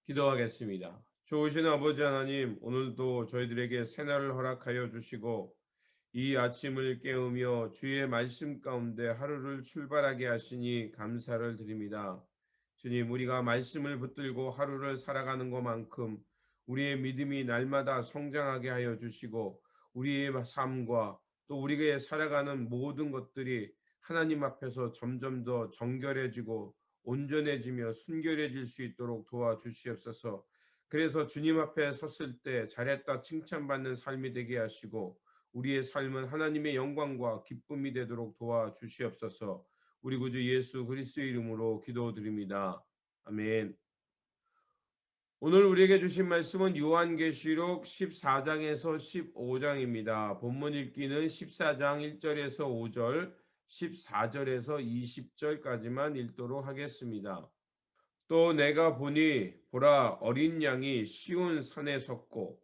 기도하겠습니다. 좋으신 아버지 하나님, 오늘도 저희들에게 새날을 허락하여 주시고 이 아침을 깨우며 주의 말씀 가운데 하루를 출발하게 하시니 감사를 드립니다. 주님, 우리가 말씀을 붙들고 하루를 살아가는 것만큼 우리의 믿음이 날마다 성장하게 하여 주시고 우리의 삶과 또 우리가 살아가는 모든 것들이 하나님 앞에서 점점 더 정결해지고 온전해지며 순결해질 수 있도록 도와주시옵소서. 그래서 주님 앞에 섰을 때 잘했다 칭찬받는 삶이 되게 하시고 우리의 삶은 하나님의 영광과 기쁨이 되도록 도와주시옵소서. 우리 구주 예수 그리스도의 이름으로 기도드립니다. 아멘. 오늘 우리에게 주신 말씀은 요한계시록 14장에서 15장입니다. 본문 읽기는 14장 1절에서 5절, 14절에서 20절까지만 읽도록 하겠습니다. 또 내가 보니 보라 어린 양이 시온 산에 섰고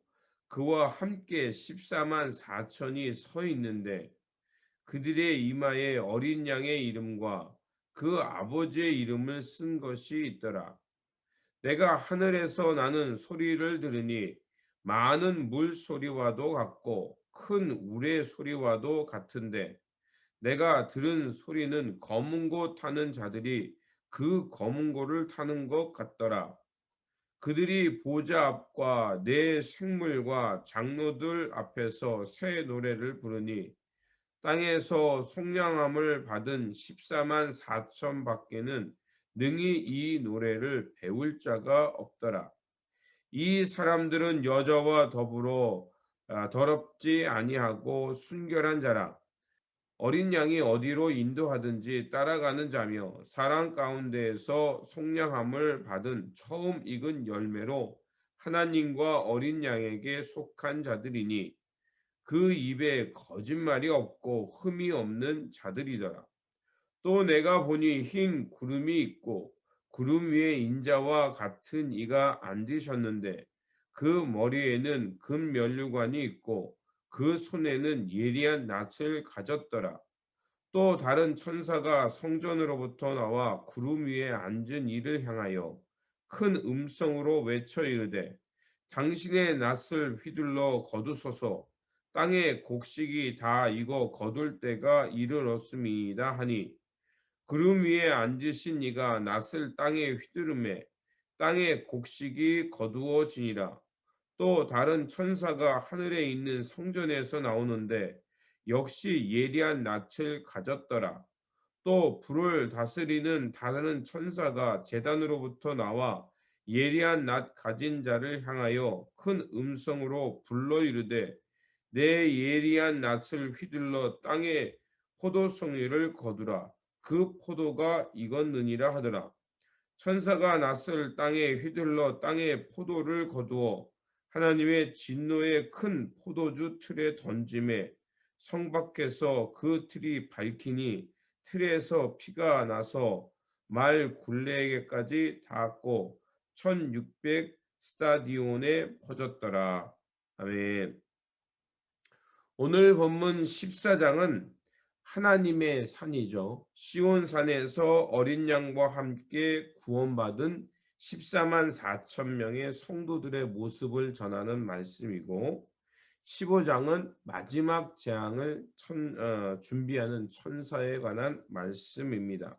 그와 함께 14만 4천이 서 있는데 그들의 이마에 어린 양의 이름과 그 아버지의 이름을 쓴 것이 있더라. 내가 하늘에서 나는 소리를 들으니 많은 물 소리와도 같고 큰 우레 소리와도 같은데 내가 들은 소리는 검은 고 타는 자들이 그 검은 고를 타는 것 같더라. 그들이 보좌 앞과 내 생물과 장로들 앞에서 새 노래를 부르니 땅에서 속량함을 받은 14만 4천 밖에는 능히 이 노래를 배울 자가 없더라. 이 사람들은 여자와 더불어 더럽지 아니하고 순결한 자라. 어린 양이 어디로 인도하든지 따라가는 자며 사랑 가운데에서 속량함을 받은 처음 익은 열매로 하나님과 어린 양에게 속한 자들이니 그 입에 거짓말이 없고 흠이 없는 자들이더라. 또 내가 보니 흰 구름이 있고 구름 위에 인자와 같은 이가 앉으셨는데 그 머리에는 금 면류관이 있고 그 손에는 예리한 낫을 가졌더라. 또 다른 천사가 성전으로부터 나와 구름 위에 앉은 이를 향하여 큰 음성으로 외쳐 이르되 당신의 낫을 휘둘러 거두소서 땅의 곡식이 다 익어 거둘 때가 이르렀음이다 하니 구름 위에 앉으신 이가 낫을 땅에 휘두르매 땅의 곡식이 거두어지니라. 또 다른 천사가 하늘에 있는 성전에서 나오는데 역시 예리한 낯을 가졌더라. 또 불을 다스리는 다른 천사가 제단으로부터 나와 예리한 낯 가진 자를 향하여 큰 음성으로 불러 이르되 내 예리한 낯을 휘둘러 땅에 포도송이를 거두라. 그 포도가 익었느니라 하더라. 천사가 낫을 땅에 휘둘러 땅에 포도를 거두어 하나님의 진노의 큰 포도주 틀에 던짐에 성 밖에서 그 틀이 밝히니 틀에서 피가 나서 말 굴레에게까지 닿았고 1600 스타디온에 퍼졌더라. 아멘. 오늘 본문 14장은 하나님의 산이죠. 시온산에서 어린 양과 함께 구원받은 14만 4천 명의 성도들의 모습을 전하는 말씀이고 15장은 마지막 재앙을 준비하는 천사에 관한 말씀입니다.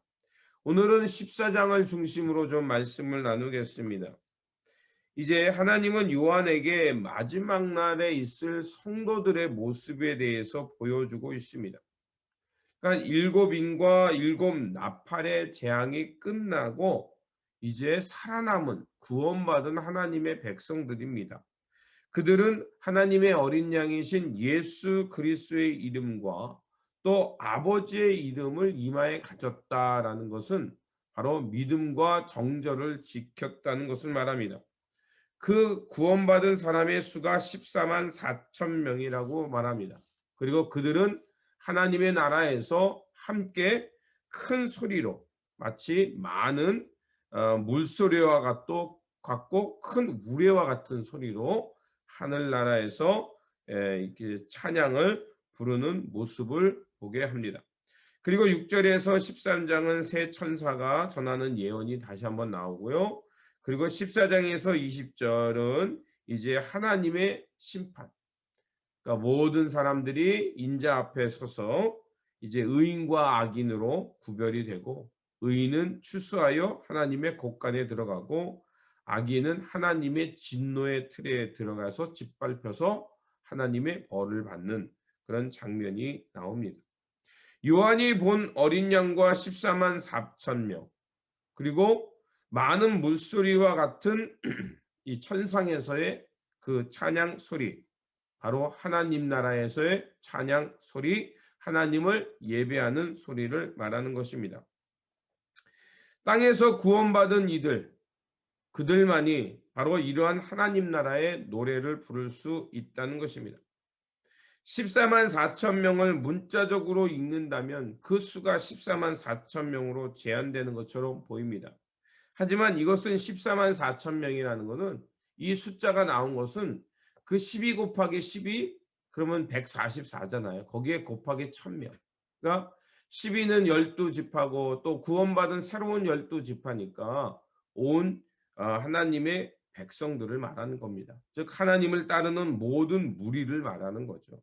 오늘은 14장을 중심으로 좀 말씀을 나누겠습니다. 이제 하나님은 요한에게 마지막 날에 있을 성도들의 모습에 대해서 보여주고 있습니다. 그러니까 일곱 인과 일곱 나팔의 재앙이 끝나고 이제 살아남은 구원받은 하나님의 백성들입니다. 그들은 하나님의 어린 양이신 예수 그리스도의 이름과 또 아버지의 이름을 이마에 가졌다라는 것은 바로 믿음과 정절을 지켰다는 것을 말합니다. 그 구원받은 사람의 수가 14만 4천 명이라고 말합니다. 그리고 그들은 하나님의 나라에서 함께 큰 소리로 마치 많은 물소리와 같고 큰 우레와 같은 소리로 하늘나라에서 이렇게 찬양을 부르는 모습을 보게 합니다. 그리고 6절에서 13장은 새 천사가 전하는 예언이 다시 한번 나오고요. 그리고 14장에서 20절은 이제 하나님의 심판. 그러니까 모든 사람들이 인자 앞에 서서 이제 의인과 악인으로 구별이 되고, 의인은 추수하여 하나님의 곳간에 들어가고 악인은 하나님의 진노의 틀에 들어가서 짓밟혀서 하나님의 벌을 받는 그런 장면이 나옵니다. 요한이 본 어린 양과 14만 4천 명, 그리고 많은 물소리와 같은 이 천상에서의 그 찬양 소리, 바로 하나님 나라에서의 찬양 소리, 하나님을 예배하는 소리를 말하는 것입니다. 땅에서 구원받은 이들, 그들만이 바로 이러한 하나님 나라의 노래를 부를 수 있다는 것입니다. 14만 4천 명을 문자적으로 읽는다면 그 수가 14만 4천 명으로 제한되는 것처럼 보입니다. 하지만 이것은 14만 4천 명이라는 것은, 이 숫자가 나온 것은 그 12 곱하기 12 그러면 144잖아요. 거기에 곱하기 1000명. 그러니까 12는 12지파고 또 구원받은 새로운 12지파니까 온 하나님의 백성들을 말하는 겁니다. 즉 하나님을 따르는 모든 무리를 말하는 거죠.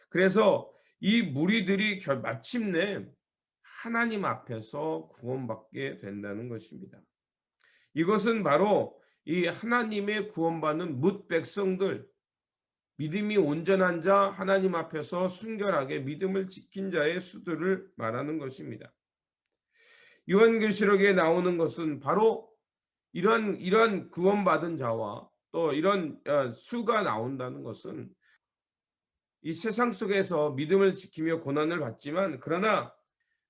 그래서 이 무리들이 마침내 하나님 앞에서 구원받게 된다는 것입니다. 이것은 바로 이 하나님의 구원받는 뭇 백성들, 믿음이 온전한 자, 하나님 앞에서 순결하게 믿음을 지킨 자의 수들을 말하는 것입니다. 요한계시록에 나오는 것은 바로 이런 구원받은 자와 또 이런 수가 나온다는 것은, 이 세상 속에서 믿음을 지키며 고난을 받지만 그러나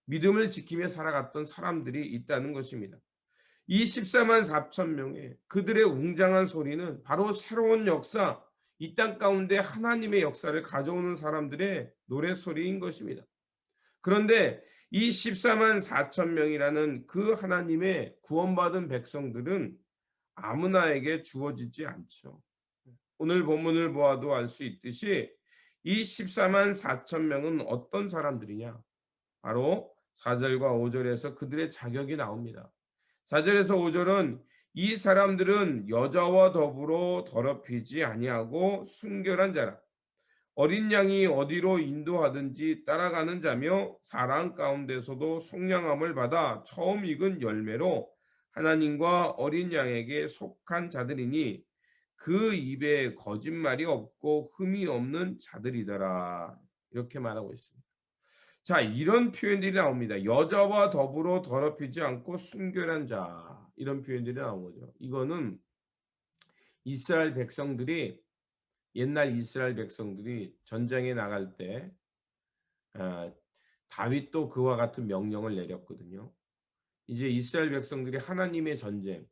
믿음을 지키며 살아갔던 사람들이 있다는 것입니다. 이 14만 4천 명의 그들의 웅장한 소리는 바로 새로운 역사, 이 땅 가운데 하나님의 역사를 가져오는 사람들의 노래소리인 것입니다. 그런데 이 14만 4천 명이라는 그 하나님의 구원받은 백성들은 아무나에게 주어지지 않죠. 오늘 본문을 보아도 알 수 있듯이 이 14만 4천 명은 어떤 사람들이냐? 바로 4절과 5절에서 그들의 자격이 나옵니다. 4절에서 5절은 이 사람들은 여자와 더불어 더럽히지 아니하고 순결한 자라, 어린 양이 어디로 인도하든지 따라가는 자며 사랑 가운데서도 속량함을 받아 처음 익은 열매로 하나님과 어린 양에게 속한 자들이니 그 입에 거짓말이 없고 흠이 없는 자들이더라. 이렇게 말하고 있습니다. 자, 이런 표현들이 나옵니다. 여자와 더불어 더럽히지 않고 순결한 자, 이런 표현들이 나온 거죠. 이거는 이스라엘 백성들이, 옛날 이스라엘 백성들이 전쟁에 나갈 때 다윗도 그와 같은 명령을 내렸거든요. 이제 이스라엘 백성들이 하나님의 전쟁,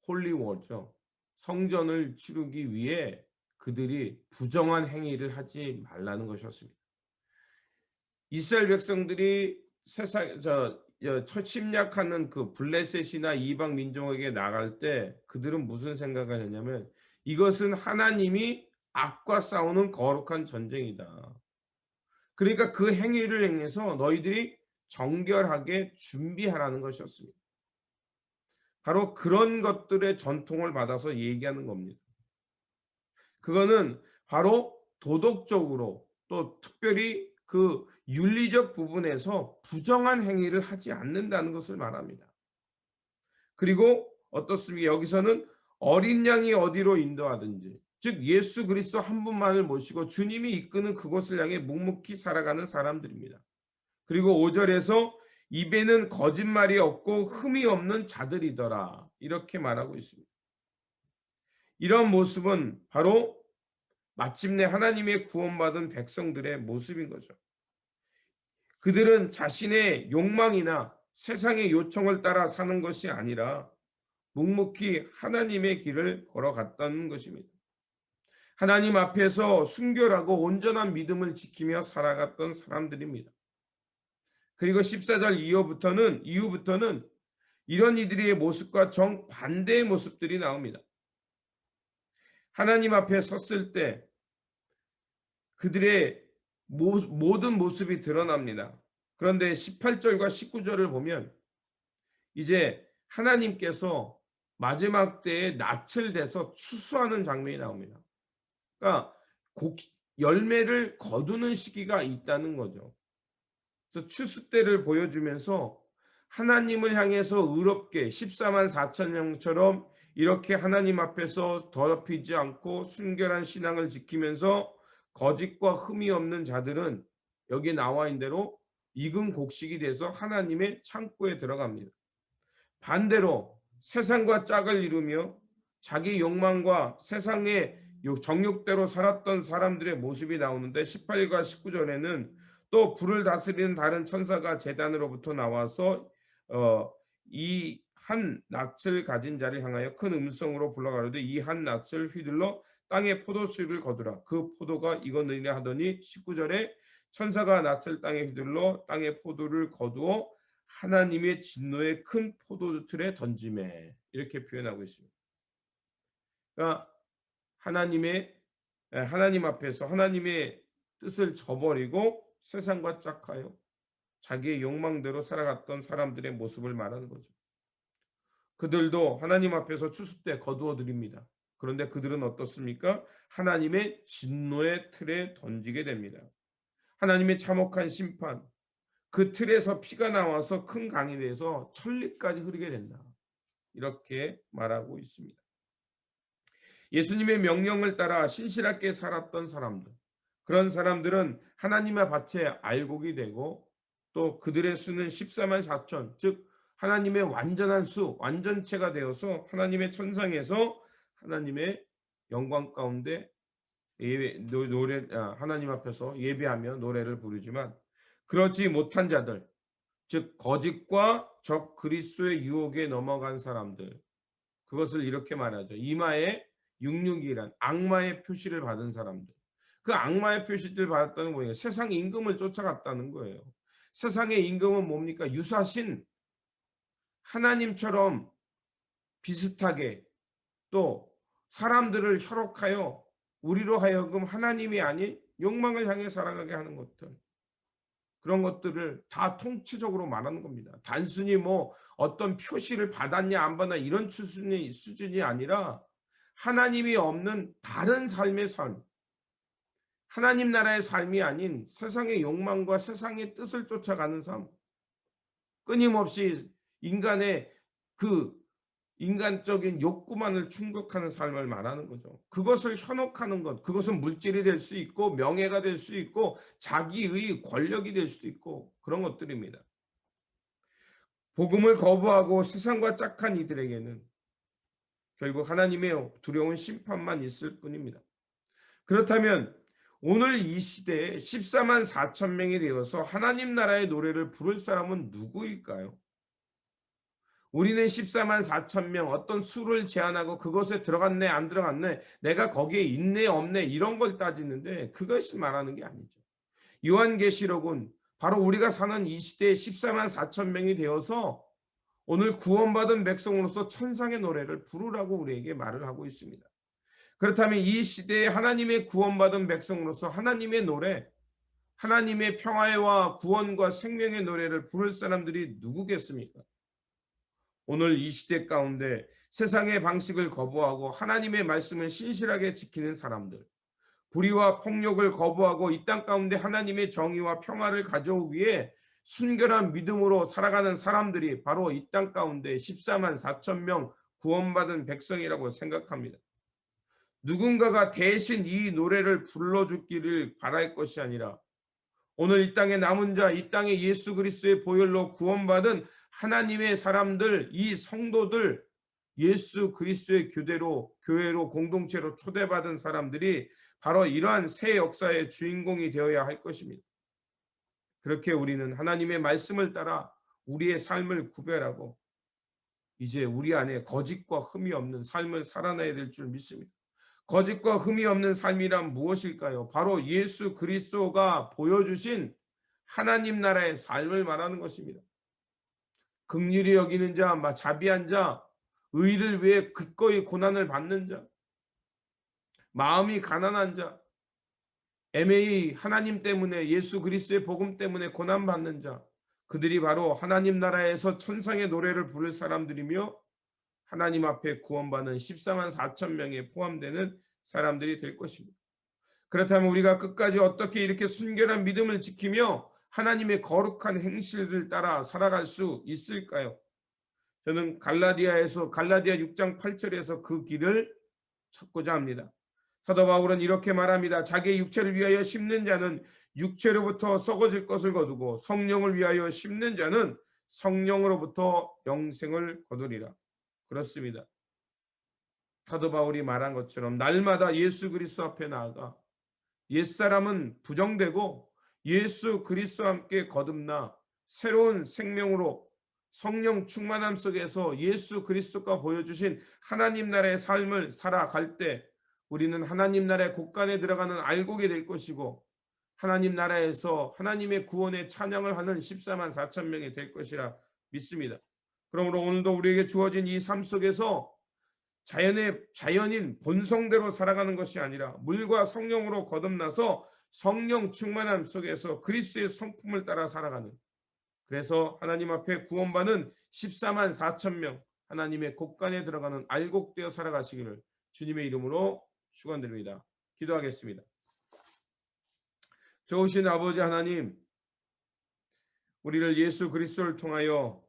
홀리워죠, 성전을 치르기 위해 그들이 부정한 행위를 하지 말라는 것이었습니다. 이스라엘 백성들이 세상 침략하는 그 블레셋이나 이방 민족에게 나갈 때 그들은 무슨 생각을 했냐면, 이것은 하나님이 악과 싸우는 거룩한 전쟁이다. 그러니까 그 행위를 행해서 너희들이 정결하게 준비하라는 것이었습니다. 바로 그런 것들의 전통을 받아서 얘기하는 겁니다. 그거는 바로 도덕적으로 또 특별히 그 윤리적 부분에서 부정한 행위를 하지 않는다는 것을 말합니다. 그리고 어떻습니까? 여기서는 어린 양이 어디로 인도하든지, 즉 예수 그리스도 한 분만을 모시고 주님이 이끄는 그곳을 향해 묵묵히 살아가는 사람들입니다. 그리고 5절에서 입에는 거짓말이 없고 흠이 없는 자들이더라, 이렇게 말하고 있습니다. 이런 모습은 바로 마침내 하나님의 구원받은 백성들의 모습인 거죠. 그들은 자신의 욕망이나 세상의 요청을 따라 사는 것이 아니라 묵묵히 하나님의 길을 걸어갔다는 것입니다. 하나님 앞에서 순결하고 온전한 믿음을 지키며 살아갔던 사람들입니다. 그리고 14절 이후부터는 이런 이들의 모습과 정반대의 모습들이 나옵니다. 하나님 앞에 섰을 때 그들의 모든 모습이 드러납니다. 그런데 18절과 19절을 보면 이제 하나님께서 마지막 때에 낯을 대서 추수하는 장면이 나옵니다. 그러니까 곡 열매를 거두는 시기가 있다는 거죠. 그래서 추수 때를 보여주면서 하나님을 향해서 의롭게 14만 4천 명처럼 이렇게 하나님 앞에서 더럽히지 않고 순결한 신앙을 지키면서 거짓과 흠이 없는 자들은 여기 나와 있는 대로 익은 곡식이 돼서 하나님의 창고에 들어갑니다. 반대로 세상과 짝을 이루며 자기 욕망과 세상의 정욕대로 살았던 사람들의 모습이 나오는데 18과 19절에는 또 불을 다스리는 다른 천사가 제단으로부터 나와서 이 한 낯을 가진 자를 향하여 큰 음성으로 불러가로되 이 한 낯을 휘둘러 땅에 포도수를 거두라. 그 포도가 익었느니라 하더니 19절에 천사가 낯을 땅에 휘둘러 땅에 포도를 거두어 하나님의 진노의 큰 포도틀에 던짐에 이렇게 표현하고 있습니다. 그러니까 하나님 앞에서 하나님의 뜻을 저버리고 세상과 짝하여 자기의 욕망대로 살아갔던 사람들의 모습을 말하는 거죠. 그들도 하나님 앞에서 추수 때 거두어 드립니다. 그런데 그들은 어떻습니까? 하나님의 진노의 틀에 던지게 됩니다. 하나님의 참혹한 심판, 그 틀에서 피가 나와서 큰 강이 돼서 천리까지 흐르게 된다. 이렇게 말하고 있습니다. 예수님의 명령을 따라 신실하게 살았던 사람들, 그런 사람들은 하나님의 밭에 알곡이 되고 또 그들의 수는 14만 4천, 즉 하나님의 완전한 수, 완전체가 되어서 하나님의 천상에서 하나님의 영광 가운데 하나님 앞에서 예배하며 노래를 부르지만 그렇지 못한 자들, 즉 거짓과 적 그리스도의 유혹에 넘어간 사람들, 그것을 이렇게 말하죠. 이마에 666이란 악마의 표시를 받은 사람들. 그 악마의 표시를 받았다는 거예요. 세상 임금을 쫓아갔다는 거예요. 세상의 임금은 뭡니까? 유사신 하나님처럼 비슷하게 또 사람들을 현혹하여 우리로 하여금 하나님이 아닌 욕망을 향해 살아가게 하는 것들. 그런 것들을 다 통체적으로 말하는 겁니다. 단순히 뭐 어떤 표시를 받았냐 안 받았냐 이런 수준이 아니라 하나님이 없는 다른 삶의 삶, 하나님 나라의 삶이 아닌 세상의 욕망과 세상의 뜻을 쫓아가는 삶, 끊임없이 인간의 그 인간적인 욕구만을 충족하는 삶을 말하는 거죠. 그것을 현혹하는 것, 그것은 물질이 될 수 있고 명예가 될 수 있고 자기의 권력이 될 수도 있고 그런 것들입니다. 복음을 거부하고 세상과 짝한 이들에게는 결국 하나님의 두려운 심판만 있을 뿐입니다. 그렇다면 오늘 이 시대에 14만 4천 명이 되어서 하나님 나라의 노래를 부를 사람은 누구일까요? 우리는 14만 4천 명 어떤 수를 제한하고 그것에 들어갔네 안 들어갔네 내가 거기에 있네 없네 이런 걸 따지는데 그것이 말하는 게 아니죠. 요한계시록은 바로 우리가 사는 이 시대에 14만 4천 명이 되어서 오늘 구원받은 백성으로서 천상의 노래를 부르라고 우리에게 말을 하고 있습니다. 그렇다면 이 시대에 하나님의 구원받은 백성으로서 하나님의 노래, 하나님의 평화와 구원과 생명의 노래를 부를 사람들이 누구겠습니까? 오늘 이 시대 가운데 세상의 방식을 거부하고 하나님의 말씀을 신실하게 지키는 사람들, 불의와 폭력을 거부하고 이 땅 가운데 하나님의 정의와 평화를 가져오기 위해 순결한 믿음으로 살아가는 사람들이 바로 이 땅 가운데 14만 4천 명 구원받은 백성이라고 생각합니다. 누군가가 대신 이 노래를 불러주기를 바랄 것이 아니라 오늘 이 땅에 남은 자, 이 땅에 예수 그리스도의 보혈로 구원받은 하나님의 사람들, 이 성도들, 예수 그리스도의 교회로 공동체로 초대받은 사람들이 바로 이러한 새 역사의 주인공이 되어야 할 것입니다. 그렇게 우리는 하나님의 말씀을 따라 우리의 삶을 구별하고 이제 우리 안에 거짓과 흠이 없는 삶을 살아내야 될 줄 믿습니다. 거짓과 흠이 없는 삶이란 무엇일까요? 바로 예수 그리스도가 보여주신 하나님 나라의 삶을 말하는 것입니다. 긍휼히 여기는 자, 자비한 자, 의를 위해 기꺼이 고난을 받는 자, 마음이 가난한 자, 애매히 하나님 때문에 예수 그리스도의 복음 때문에 고난받는 자, 그들이 바로 하나님 나라에서 천상의 노래를 부를 사람들이며 하나님 앞에 구원받은 14만 4천 명에 포함되는 사람들이 될 것입니다. 그렇다면 우리가 끝까지 어떻게 이렇게 순결한 믿음을 지키며 하나님의 거룩한 행실을 따라 살아갈 수 있을까요? 저는 갈라디아 6장 8절에서 그 길을 찾고자 합니다. 사도 바울은 이렇게 말합니다. 자기의 육체를 위하여 심는 자는 육체로부터 썩어질 것을 거두고 성령을 위하여 심는 자는 성령으로부터 영생을 거두리라. 그렇습니다. 사도 바울이 말한 것처럼 날마다 예수 그리스도 앞에 나아가 옛사람은 부정되고 예수 그리스도와 함께 거듭나 새로운 생명으로 성령 충만함 속에서 예수 그리스도가 보여주신 하나님 나라의 삶을 살아갈 때 우리는 하나님 나라의 곳간에 들어가는 알곡이 될 것이고 하나님 나라에서 하나님의 구원의 찬양을 하는 14만 4천 명이 될 것이라 믿습니다. 그러므로 오늘도 우리에게 주어진 이 삶 속에서 자연인 본성대로 살아가는 것이 아니라 물과 성령으로 거듭나서 성령 충만함 속에서 그리스도의 성품을 따라 살아가는, 그래서 하나님 앞에 구원받은 14만 4천 명 하나님의 곳간에 들어가는 알곡되어 살아가시기를 주님의 이름으로 축원드립니다. 기도하겠습니다. 좋으신 아버지 하나님, 우리를 예수 그리스도를 통하여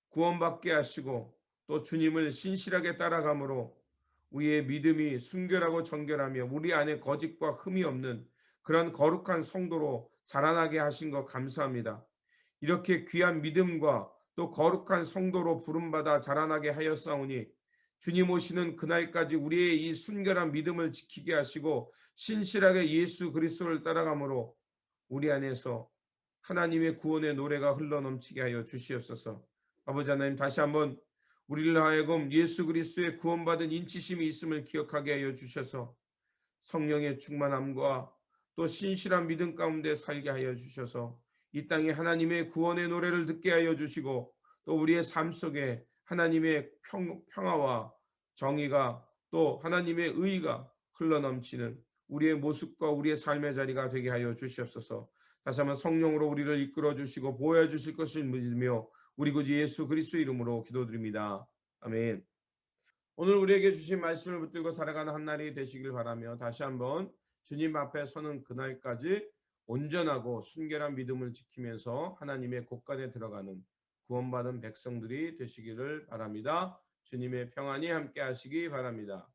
구원받게 하시고 또 주님을 신실하게 따라감으로 우리의 믿음이 순결하고 정결하며 우리 안에 거짓과 흠이 없는 그런 거룩한 성도로 자라나게 하신 것 감사합니다. 이렇게 귀한 믿음과 또 거룩한 성도로 부름받아 자라나게 하였사오니 주님 오시는 그날까지 우리의 이 순결한 믿음을 지키게 하시고 신실하게 예수 그리스도를 따라감으로 우리 안에서 하나님의 구원의 노래가 흘러넘치게 하여 주시옵소서. 아버지 하나님, 다시 한번 우리를 하여금 예수 그리스도의 구원받은 인치심이 있음을 기억하게 하여 주셔서 성령의 충만함과 또 신실한 믿음 가운데 살게 하여 주셔서 이 땅에 하나님의 구원의 노래를 듣게 하여 주시고 또 우리의 삶 속에 하나님의 평화와 정의가 또 하나님의 의가 흘러넘치는 우리의 모습과 우리의 삶의 자리가 되게 하여 주시옵소서. 다시 한번 성령으로 우리를 이끌어 주시고 보여 주실 것을 믿으며 우리 구주 예수 그리스도 이름으로 기도드립니다. 아멘. 오늘 우리에게 주신 말씀을 붙들고 살아가는 한 날이 되시길 바라며 다시 한번 주님 앞에 서는 그날까지 온전하고 순결한 믿음을 지키면서 하나님의 곳간에 들어가는 구원받은 백성들이 되시기를 바랍니다. 주님의 평안이 함께 하시기 바랍니다.